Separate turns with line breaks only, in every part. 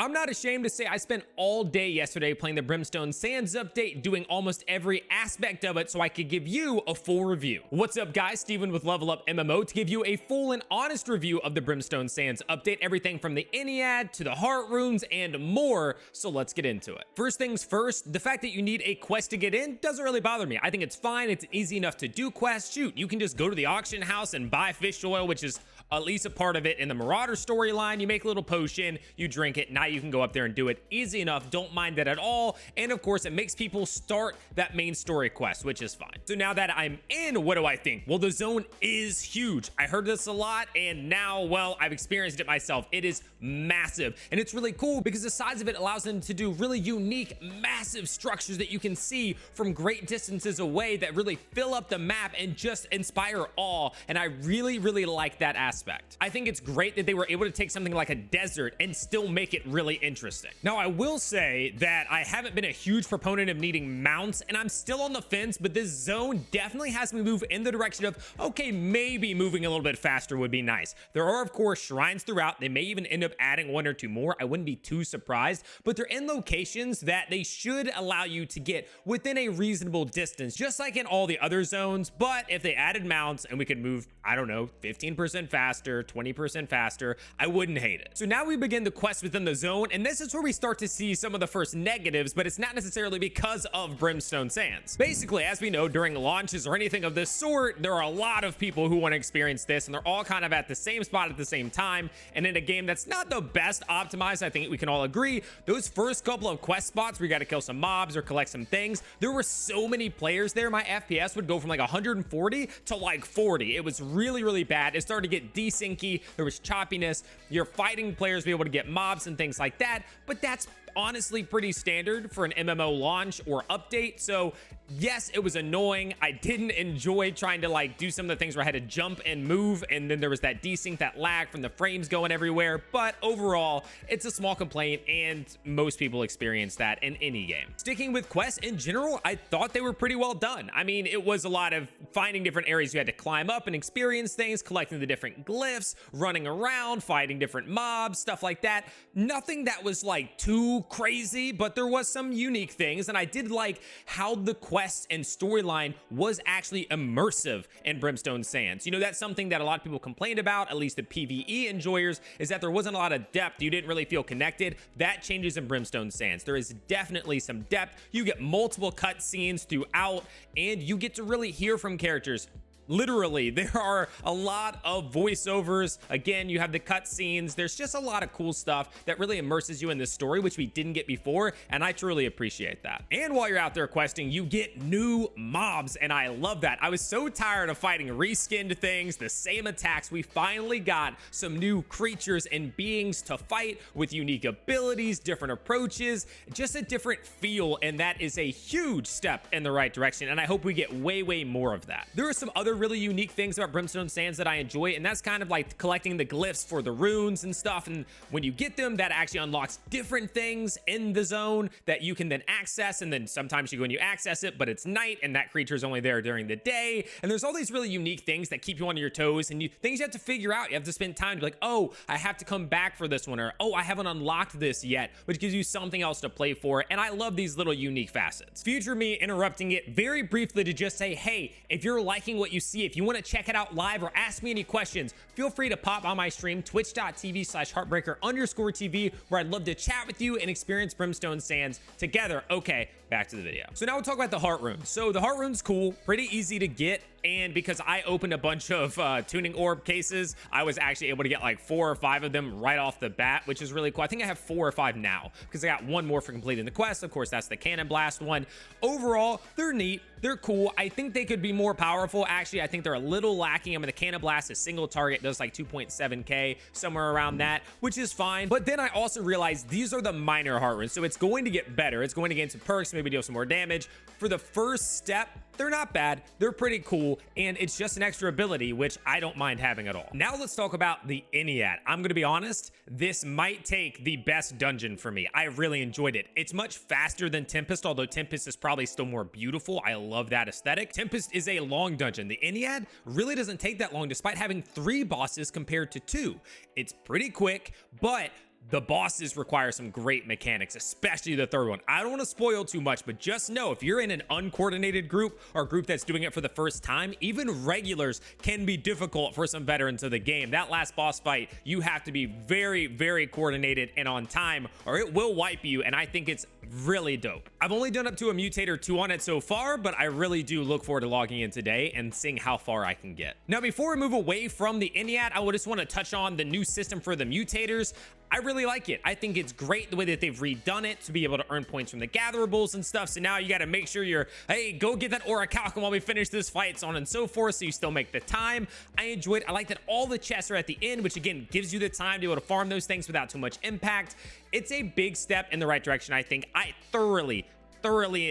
I'm not ashamed to say I spent all day yesterday playing the Brimstone Sands update, doing almost every aspect of it so I could give you a full review. What's up guys, Steven with Level Up MMO to give you a full and honest review of the Brimstone Sands update, everything from the Ennead to the Heartrunes and more, so let's get into it. First things first, the fact that you need a quest to get in doesn't really bother me. I think it's fine, it's easy enough to do quests. Shoot, you can just go to the auction house and buy fish oil, which is at least a part of it in the Marauder storyline. You make a little potion, you drink it, now you can go up there and do it. Easy enough, don't mind that at all. And of course, it makes people start that main story quest, which is fine. So now that I'm in, what do I think? Well, the zone is huge. I heard this a lot, and now, well, I've experienced it myself. It is massive, and it's really cool because the size of it allows them to do really unique, massive structures that you can see from great distances away that really fill up the map and just inspire awe. And I really, really like that aspect. I think it's great that they were able to take something like a desert and still make it really interesting. Now, I will say that I haven't been a huge proponent of needing mounts, and I'm still on the fence, but this zone definitely has me move in the direction of, okay, maybe moving a little bit faster would be nice. There are, of course, shrines throughout. They may even end up adding one or two more. I wouldn't be too surprised, but they're in locations that they should allow you to get within a reasonable distance, just like in all the other zones. But if they added mounts and we could move, I don't know, 15% faster, 20% faster, I wouldn't hate it. So now we begin the quest within the zone, and this is where we start to see some of the first negatives, but it's not necessarily because of Brimstone Sands. Basically, as we know, during launches or anything of this sort, there are a lot of people who want to experience this, and they're all kind of at the same spot at the same time. And in a game that's not the best optimized, I think we can all agree, those first couple of quest spots where you got to kill some mobs or collect some things, there were so many players there, my FPS would go from like 140 to like 40. It was really, really bad. It started to get desyncy. There was choppiness. You're fighting players to be able to get mobs and things like that, but that's honestly pretty standard for an MMO launch or update. So yes, it was annoying. I didn't enjoy trying to like do some of the things where I had to jump and move, and then there was that desync, that lag from the frames going everywhere. But overall, it's a small complaint, and most people experience that in any game. Sticking with quests in general, I thought they were pretty well done. I mean, it was a lot of finding different areas you had to climb up and experience things, collecting the different glyphs, running around, fighting different mobs, stuff like that. Nothing that was like too crazy, but there was some unique things, and I did like how the quest and storyline was actually immersive in Brimstone Sands. You know, that's something that a lot of people complained about, at least the PvE enjoyers, is that there wasn't a lot of depth. You didn't really feel connected. That changes in Brimstone Sands. There is definitely some depth. You get multiple cutscenes throughout, and you get to really hear from characters. Literally, there are a lot of voiceovers. Again, you have the cutscenes. There's just a lot of cool stuff that really immerses you in this story, which we didn't get before, and I truly appreciate that. And while you're out there questing, you get new mobs, and I love that. I was so tired of fighting reskinned things, the same attacks. We finally got some new creatures and beings to fight with unique abilities, different approaches, just a different feel, and that is a huge step in the right direction, and I hope we get way, way more of that. There are some other really unique things about Brimstone Sands that I enjoy, and that's kind of like collecting the glyphs for the runes and stuff, and when you get them, that actually unlocks different things in the zone that you can then access, and then sometimes you go and you access it, but it's night, and that creature is only there during the day, and there's all these really unique things that keep you on your toes, and things you have to figure out. You have to spend time to be like, oh, I have to come back for this one, or oh, I haven't unlocked this yet, which gives you something else to play for, and I love these little unique facets. Future me interrupting it very briefly to just say, hey, if you're liking what you see, if you want to check it out live or ask me any questions, feel free to pop on my stream, twitch.tv/heartbreaker_TV, where I'd love to chat with you and experience Brimstone Sands together. Okay, back to the video. So now we'll talk about the Heartrune. So the Heartrune's cool, pretty easy to get, and because I opened a bunch of tuning orb cases, I was actually able to get like 4 or 5 of them right off the bat, which is really cool. I think I have 4 or 5 now because I got one more for completing the quest. Of course, that's the cannon blast one. Overall, they're neat. They're cool. I think they could be more powerful. Actually, I think they're a little lacking. I mean, the cannon blast is single target, does like 2.7k, somewhere around that, which is fine. But then I also realized these are the minor Heartrunes, so it's going to get better. It's going to gain some perks, maybe deal some more damage. For the first step, they're not bad. They're pretty cool, and it's just an extra ability, which I don't mind having at all. Now let's talk about the Ennead. I'm gonna be honest, this might take the best dungeon for me. I really enjoyed it. It's much faster than Tempest, although Tempest is probably still more beautiful. I love that aesthetic. Tempest is a long dungeon. The Ennead really doesn't take that long, despite having 3 bosses compared to 2. It's pretty quick, but The bosses require some great mechanics, especially the third one. I don't want to spoil too much, but just know if you're in an uncoordinated group or a group that's doing it for the first time, even regulars can be difficult for some veterans of the game. That last boss fight, you have to be very, very coordinated and on time, or it will wipe you, and I think it's really dope. I've only done up to a Mutator 2 on it so far, but I really do look forward to logging in today and seeing how far I can get. Now, before we move away from the Ennead, I just want to touch on the new system for the Mutators. I really like it. I think it's great the way that they've redone it to be able to earn points from the gatherables and stuff. So now you got to make sure you're, hey, go get that Orichalcum while we finish this fight, so on and so forth, so you still make the time. I enjoy it. I like that all the chests are at the end, which again gives you the time to be able to farm those things without too much impact. It's a big step in the right direction, I think. I thoroughly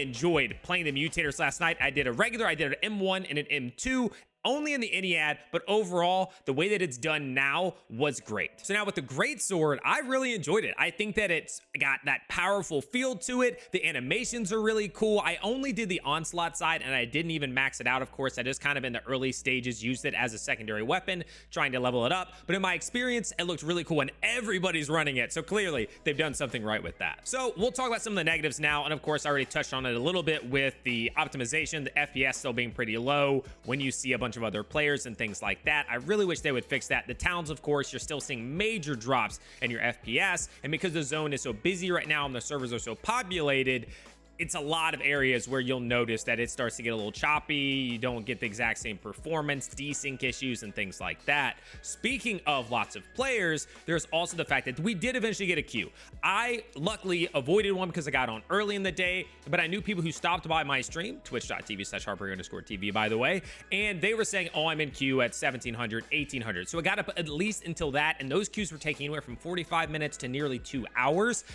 enjoyed playing the Mutators last night. I did a regular, I did an M1 and an M2, only in the Ennead, but overall, the way that it's done now was great. So now with the Greatsword, I really enjoyed it. I think that it's got that powerful feel to it. The animations are really cool. I only did the Onslaught side, and I didn't even max it out, of course. I just kind of in the early stages used it as a secondary weapon, trying to level it up. But in my experience, it looked really cool, and everybody's running it. So clearly, they've done something right with that. So we'll talk about some of the negatives now, and of course, I already touched on it a little bit with the optimization, the FPS still being pretty low when you see a bunch of other players and things like that. I really wish they would fix that. The towns, of course, you're still seeing major drops in your FPS, and because the zone is so busy right now and the servers are so populated, it's a lot of areas where you'll notice that it starts to get a little choppy. You don't get the exact same performance, desync issues, and things like that. Speaking of lots of players, there's also the fact that we did eventually get a queue. I luckily avoided one because I got on early in the day, but I knew people who stopped by my stream, twitch.tv/Harper_TV, by the way, and they were saying, oh, I'm in queue at 1700, 1800. So I got up at least until that, and those queues were taking anywhere from 45 minutes to nearly 2 hours.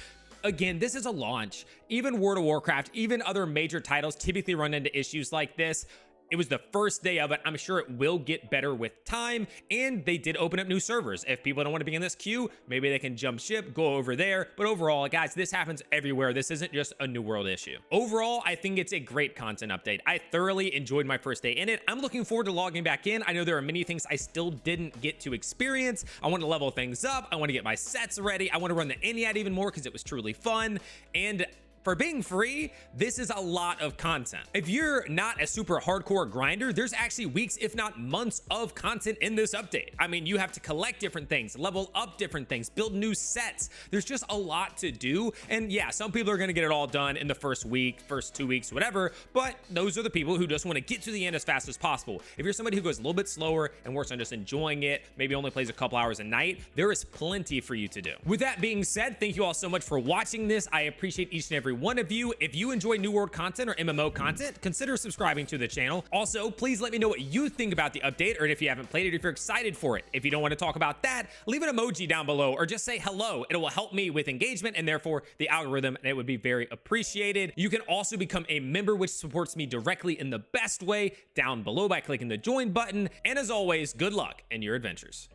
Again, this is a launch. Even World of Warcraft, even other major titles typically run into issues like this. It was the first day of it. I'm sure it will get better with time, and they did open up new servers. If people don't want to be in this queue, maybe they can jump ship, go over there. But overall, guys, this happens everywhere. This isn't just a New World issue. Overall, I think it's a great content update. I thoroughly enjoyed my first day in it. I'm looking forward to logging back in. I know there are many things I still didn't get to experience. I want to level things up. I want to get my sets ready. I want to run the Ennead even more because it was truly fun. And for being free, this is a lot of content. If you're not a super hardcore grinder, there's actually weeks, if not months, of content in this update. I mean, you have to collect different things, level up different things, build new sets. There's just a lot to do. And yeah, some people are gonna get it all done in the first week, first 2 weeks, whatever, but those are the people who just wanna get to the end as fast as possible. If you're somebody who goes a little bit slower and works on just enjoying it, maybe only plays a couple hours a night, there is plenty for you to do. With that being said, thank you all so much for watching this. I appreciate each and every one of you. If you enjoy New World content or MMO content, consider subscribing to the channel. Also, please let me know what you think about the update, or if you haven't played it, if you're excited for it. If you don't want to talk about that, leave an emoji down below or just say hello. It will help me with engagement and therefore the algorithm, and it would be very appreciated. You can also become a member, which supports me directly in the best way, down below by clicking the join button. And as always, good luck in your adventures.